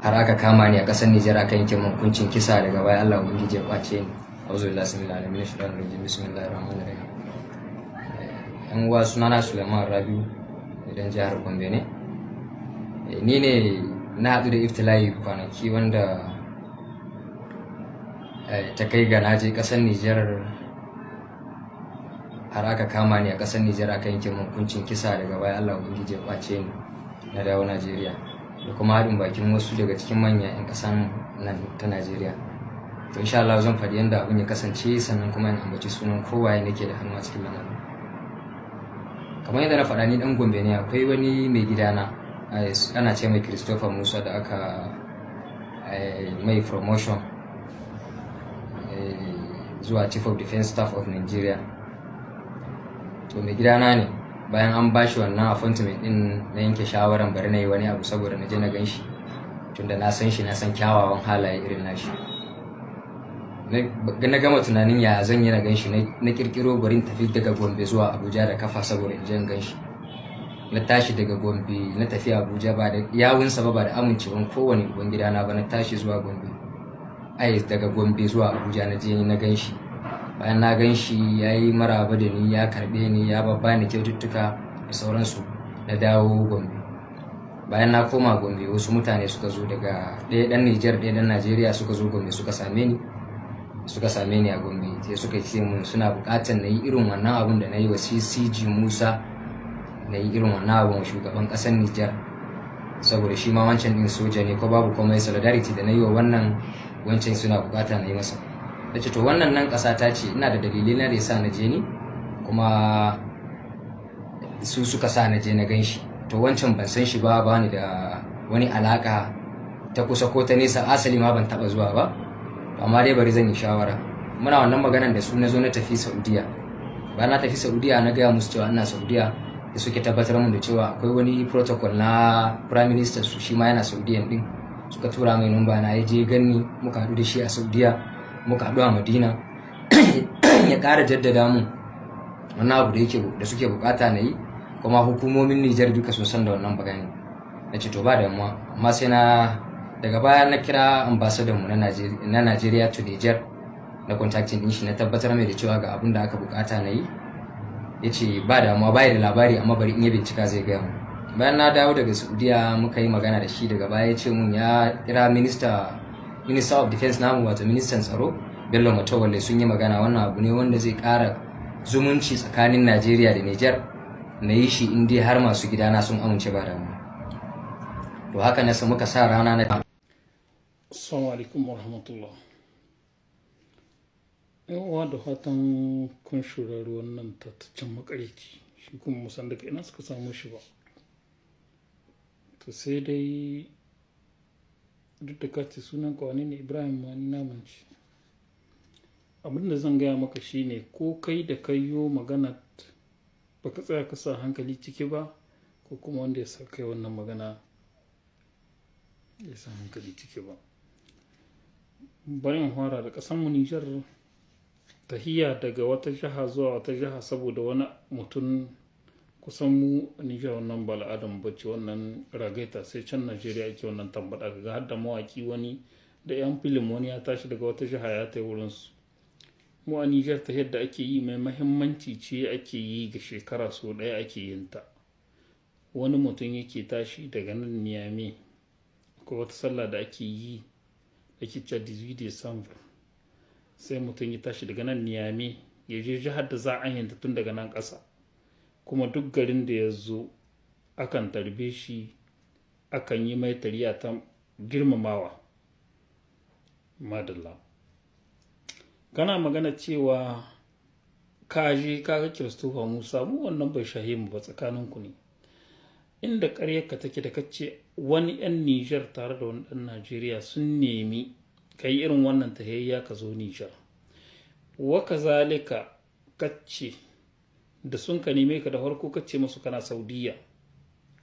har aka kama ni a ƙasar Nijar aka yanke min hukuncin kisa, daga baya Allah ubangiji ya kwace ni. Auzu billahi samil alamin min shaitanir rajim, bismillahir rahmanir rahim. Yan uwa, sunana Suleiman Rabiu idan jihar Gombe ne. Ni ne na haɗu da iftila'i kwanaki wanda ta kai ga na je ƙasar Nijar, har aka kama ni a ƙasar Nijar aka yanke min hukuncin kisa, daga baya Allah ubangiji ya kwace ni na dawo Najeriya, da kuma haɗin bakin wasu daga cikin manyan 'yan ƙasan nan ta Najeriya. To insha Allah zan faɗi yadda abin ya kasance, sannan kuma in ambaci sunan kowaye nake da hannu a cikin lamarin. Kamar yadda na faɗa, ni ɗan Gombe ne. Akwai wani mai gidana ana ce mai Christopher Musa da aka mai promotion zuwa Chief of Defense Staff of Nigeria. To mai gidana ne, bayan an bashi wannan appointment din, na yanke shawaran bari na yi wani abu saboda na je na gan shi, tunda na san shi, na san kyawawan halaye irin nashi. Na gama tunanin ya zan yi na gan shi, na kirkiro bari in tafi daga Gombe zuwa Abuja da kafa saboda in je in gan shi. Na tashi daga Gombe na tafi Abuja ba da yawunsa ba da amincewan kowane uban gidana ba. Na tashi zuwa Gombe, daga Gombe zuwa Abuja na je na gan shi. Bayan na gan shi, ya yi maraba da ni, ya karbe ni, ya babbani kyaututtuka da sauransu. Na dawo Gombe. Bayan na koma Gombe, wasu mutane suka zo daga ɗaya ɗan Nijar ɗaya ɗan Najeriya suka zo Gombe suka same ni a Gombe. Sai suka ce mun suna buƙatar na yi irin wannan abun da na yi wa CG Musa, na yi irin wannan abun wa shugaban ƙasar Nijar, saboda shi ma wancan ɗin soja ne, ko babu komai solidarity da na yi wa wannan wancan suna buƙata na yi masa. Da ce to wannan nan ƙasa ta ce, ina da dalilai na da ya sa na je ni, kuma su suka sa na je na gan shi. To wancan ban san shi ba, ni da wani alaƙa ta kusa ko ta nesa, asali ma ban taɓa zuwa ba. Amma dai bari zan yi shawara. Muna wannan maganan da su, na zo na tafi Saudiya. Bayan na tafi Saudiya, na gaya musu cewa ina Saudiya, da suke tabbatar mun da cewa akwai wani protocol na Prime Minister su, shi ma yana Saudiyan din. Suka tura mai numba na, ya je ganni, muka haɗu da shi a Saudiya, muka haɗu a Madina. Ya ƙara jaddada mun wannan abu da suke bukata na yi, kuma hukumomin Nijar duka sun san da wannan bagani. Na ce to ba damuwa, amma sai daga baya na kira ambassador mu na Najeriya to Niger, na contacting din shi, na tabbatar mai da cewa ga abin da aka bukata na yi. Ya ce ba damuwa, bai da labari, amma bari in ya bincika zai gaya mu. Bayan na dawo daga Saudiya, muka yi magana da shi. Daga baya ya ce mun ya kira Minister of Defense namu, wato ministan tsaro Bello Matawalle, sun yi magana. Wannan abu ne wanda zai ƙara zumunci tsakanin Najeriya da Niger, na yi shi in dai har masu gidana sun amince, ba damuwa. To haka na muka sa rana na. Assalamu alaikum warahmatullah. Yan uwa, da fatan kun shurari wannan tattaccen makareci, shi kuma musan daga ina suka samu shi ba. To sai dai duk da kace sunan kawani ne Ibrahim, ma ni namanci. Abinda zan gaya maka shine, ko kai da kayo magana baka tsaya ka sa hankali ciki ba, ko kuma wanda ya sa kai wannan magana ya sa hankali ciki ba. Bari in fara da ƙasanmu Nijar. Tahiya daga wata jiha zuwa wata jiha saboda wani mutum, kusan mu Nijar wannan ba al'adam bace, wannan ragaita sai can Najeriya ake wannan tambada. Ga har da mawaki wani da yan filim, wani ya tashi daga wata jiha ya tai wurin su. Mu a Nijar ta yadda ake yi mai mahimmanci ce, ake yi ga shekara so ɗaya ake yin ta. Wani mutum yake tashi daga nan Niamey, ko wata sallah da ake yi ake cewa 18 December, sai mutum ya tashi daga nan Niamey ya je jihar da za a yanta tun daga nan ƙasa, kuma duk garin da ya zo akan tarbe shi, akan yi mai tariya ta girmamawa. Madalla, kana magana cewa kaje kaga Christopher Musa, mu wannan bai shahe mu ba, tsakaninku ne. Inda ƙaryarka take da kace wani 'yan Nijar tare da wani ɗan Najeriya sun nemi ka yi irin wannan tahiyya ka zo Nijar. Waka zalika kace da sun ka neme ka da farko kace masu kana Saudiya,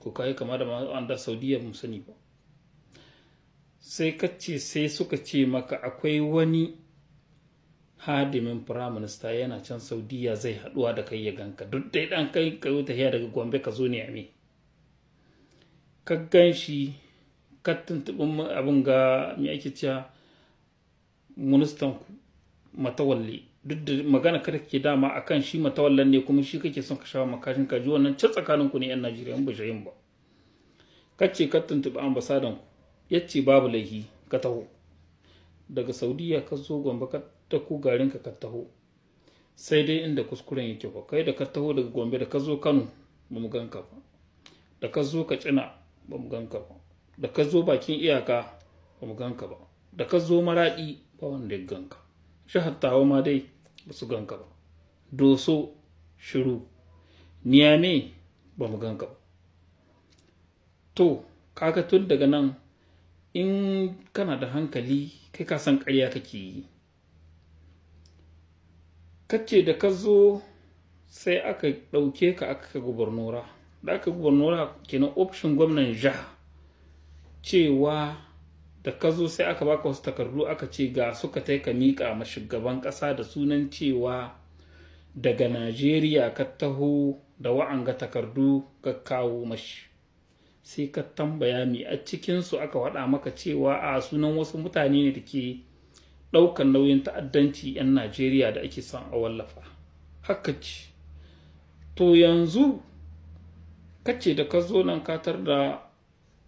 ko kai kama da ma'anda Saudiya mu sani ba. Sai kace sai suka ce maka akwai wani hadimin firaminista yana can Saudiya zai haɗuwa da kai ya ganka, duk dai ɗan kai ka yi tahiyya daga Gombe ka zo ne a me. Ka gan shi ka tuntuɓin abin ga me ake cewa ministan ku Matawalle, duk da magana kada ke dama akan shi Matawallan ne kuma shi kake son ka shawo makashin kaji, wannan can tsakanin ku ne yan Najeriya in ba shayin ba. Kace ka tuntuɓi ambasadan ku yace babu laifi ka taho daga Saudiya ka zo Gombe ka tako garin ka taho, sai dai inda kuskuren yake ba kai da ka taho daga Gombe da ka zo Kano ba mu ganka ba, da ka zo Katsina ba mu ganka ba, da ka zo bakin iyaka ba mu ganka ba, da ka zo Maradi ba wanda ya ganka, jihar Tawa ma dai ba su ganka ba, Doso shiru, Niyame ba mu ganka ba. To kaga tun daga nan in kana da hankali kai ka san ƙarya kake yi. Kace da ka zo sai aka ɗauke ka aka ka gubernora, da aka gubernora kenan option gwamnan jiha, cewa da ka zo sai aka baka wasu takardu aka ce ga suka tai ka miƙa ma shugaban ƙasa da sunan cewa daga Najeriya ka taho da wa'anga takardu ka kawo mashi. Sai ka tambaya mi a cikinsu aka faɗa maka cewa a sunan wasu mutane ne da ke ɗaukar nauyin ta'addanci 'yan Najeriya da ake son a wallafa. Haka ce. To yanzu kace da ka zo nan katar da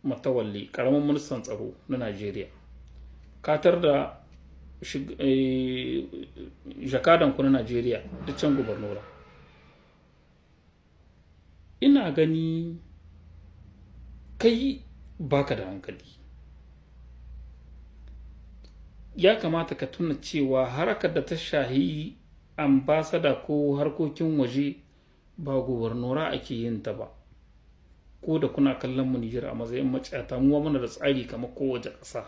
Matawalle, ƙaramin ministan tsaro na Najeriya, katar da jakadanku na Najeriya da can gubernora. Ina gani kai baka da hankali. Ya kamata ka tuna cewa harkar da ta shahi ambasada ko harkokin waje ba gubernora ake yin ta ba. Ko da kuna kallon mu Nijar a matsayin maciyata, mu muna da tsari kamar kowace ƙasa.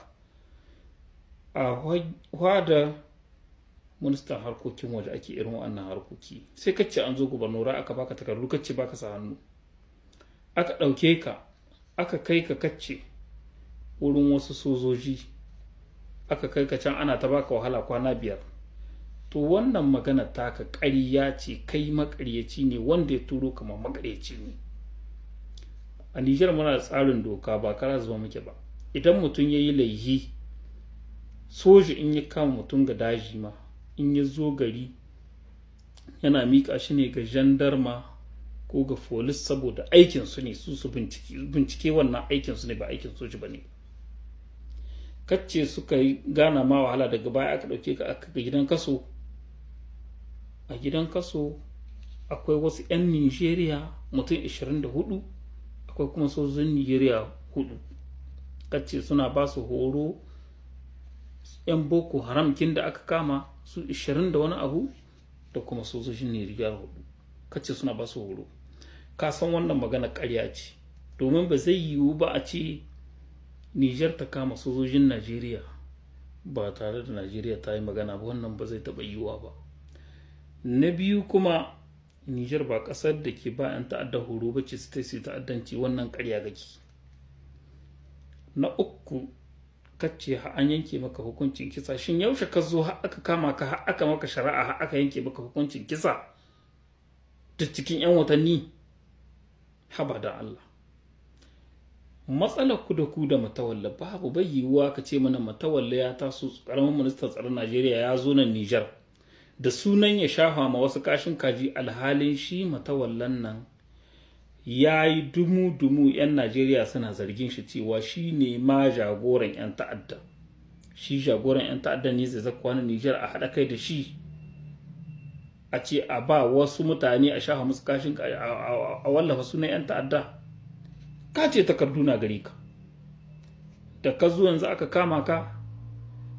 A da ministan harkokin waje ake irin wannan harkoki. Sai kace an zo gubernora aka baka takardu kace baka sa hannu. Aka ɗauke ka aka kai ka kace wurin wasu sojoji, aka kai ka can ana ta baka wahala kwana 5. To wannan magana taka ƙarya ce, kai maƙaryaci ne, wanda ya turo kamar maƙaryaci ne. A Nijar muna da tsarin doka ba kara zuwa muke ba. Idan mutum ya yi laihi, soji in ya kama mutum ga daji ma, in ya zo gari yana miƙa shi ne ga jandarma ko ga folis, saboda aikinsu ne su bincike wannan aikinsu ne ba aikin soji ba ne. Kacce suka yi gana ma wahala, daga baya aka ɗauke ka aka ga gidan kaso. A gidan kaso akwai wasu 'yan Nijeriya mutum 24, akwai kuma sojojin Nijeriya 4. Kacce suna ba su horo, 'yan Boko Haram kin da aka kama su 20 da wani abu, da kuma sojojin Nijeriya 4. Kacce suna ba su horo. Ka san wannan magana ƙarya ce, domin ba zai yiwu ba a ce Nijar ta kama sojojin Najeriya ba tare da Najeriya ta yi magana ba, wannan ba zai taɓa yiwuwa ba. Na biyu kuma Nijar ba ƙasar da ke ba 'yan ta'adda horo ba ce su ta yi ta'addanci, wannan ƙarya gaki. Na uku kace an yanke maka hukuncin kisa. Shin yaushe ka zo har aka kama ka, har aka maka shari'a, har aka yanke maka hukuncin kisa da cikin 'yan watanni? Haba da Allah. Matsalar ku da Matawalle babu, bai yiwuwa ka ce mana Matawalle ya taso, ƙaramin ministan tsaron Najeriya ya zo nan Nijar da sunan ya shafa ma wasu kashin kaji, alhalin shi Matawallan nan ya yi dumu-dumu 'yan Najeriya suna zargin shi cewa shi ne ma jagoran 'yan ta'adda. Shi jagoran 'yan ta'adda ne zai zakwa na Nijar a haɗa kai da shi, a ce a ba wasu mutane a shafa musu kashin a wallafa sunan 'yan ta'adda. Ka ce takardu na gare ka, da ka zo yanzu aka kama ka,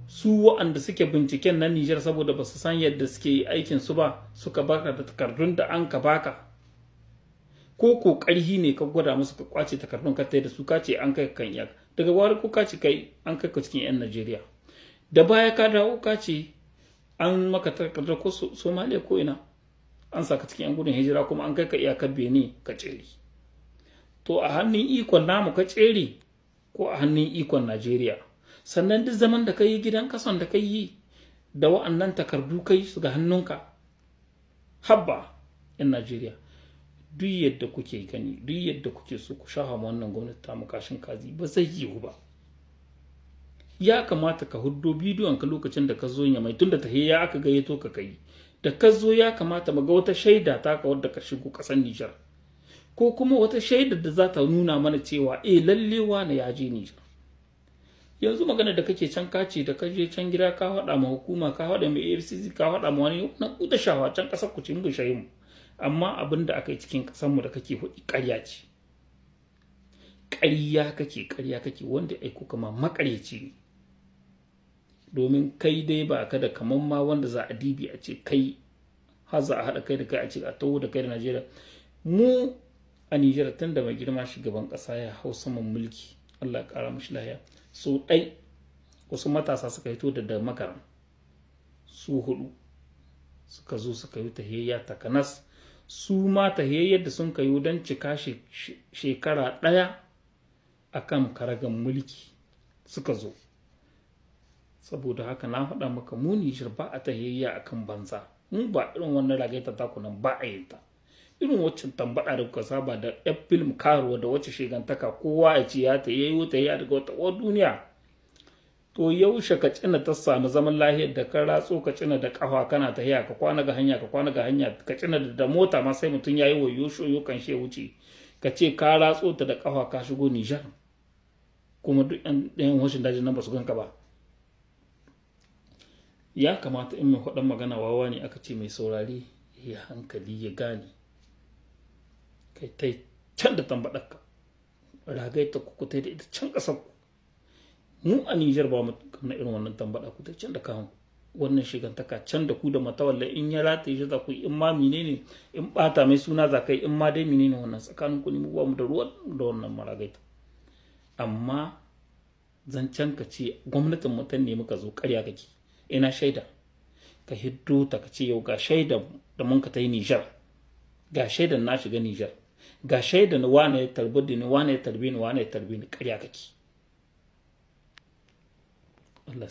su waɗanda suke binciken na Nijar saboda ba su san yadda suke aikin su ba, suka baka da takardun da an ka baka, ko ƙarhi ne ka gwada musu ka kwace takardun ka da su, ka ce an kai kan iyaka, daga wari ko ka ce kai an kai ka cikin 'yan Najeriya, da baya ka dawo ka ce an maka takardar ko Somalia ko ina an saka cikin 'yan gudun hijira, kuma an kai ka iyakar Benin ka tsere. To a hannun ikon namu ka tsere ko a hannun ikon Najeriya? Sannan duk zaman da ka yi gidan kason da ka yi da wa'annan takardu kai su ga hannunka. Habba 'yan Najeriya, duk yadda kuke gani, duk yadda kuke so ku shafa wannan gwamnati ta makashin kazi, ba zai yiwu ba. ya kamata ka huddo bidiyon ka lokacin da ka zo Yamai, tunda tahiyya aka gayyato ka kai, da ka zo ya kamata mu ga wata shaida ta ka wadda ka shigo ƙasar Nijar, ko kuma wata shaida da za ta nuna mana cewa lalle wane ya je Nijar. Yanzu magana da kake can kace da ka je can gida ka faɗa ma hukuma, ka faɗa ma AFCC, ka faɗa ma wani na kuta shawa can ƙasar ku ce mu shayi mu, amma abin da aka yi cikin ƙasar mu da kake hudi ƙarya ce. Ƙarya kake wanda aiko kama makareci ne, domin kai dai ba ka da kaman ma wanda za a dibi a ce kai har za a haɗa kai da kai a ce a taho da kai da Najeriya. Mu a Nijar tun da mai girma shugaban ƙasa ya hau saman mulki, Allah ya ƙara mashi lahiya, so ɗai wasu matasa suka hito da makaran su 4 suka zo suka yi tahiyya takanas, su ma tahiyyar da sun kayo don cika shekara 1 akan karagan mulki suka zo. Saboda haka na faɗa maka mu Nijar ba a tahiyya akan banza, mu ba irin wannan ragaita takunan ba a yin ta, irin waccan tambada da kuka saba da yan film karuwa da wacce shegantaka kowa ya ce ya ta yayi ta ya daga wata duniya. To yaushe ka cina ta samu zaman lahiyar da ka ratso ka cina da kafa kana tahiya, ka kwana ga hanya ka cina da mota ma sai mutum yayi wayo shoyo kan she wuce, ka ce ka ratso ta da kafa ka shigo Nijar, kuma duk yan washin dajin nan ba su ganka ba. Ya kamata in mai faɗan magana wawa ne aka ce mai saurari ya hankali ya gane, kai tai can da tambaɗarka ragaita ku tai da ita can ƙasar ku. Mu a Nijar ba mu na irin wannan tambaɗa, ku tai can da kawo wannan shigantaka can da ku da matawalla in ya rataye shi za ku yi, in ma menene in ɓata mai suna za ka yi, in ma dai menene wannan tsakanin ku ne, mu ba mu da ruwan da wannan maragaita. Amma zancen ka ce gwamnatin mutum ne muka zo ƙarya kake, ina shaida ka hiddo ta ka ce yau ga shaida da mun ka ta yi Nijar, ga shaidan na shiga Nijar, ga shaidan wane ya tarbi ni, wane ya tarbi ni, wane ya tarbi ni, ƙarya kake. Allah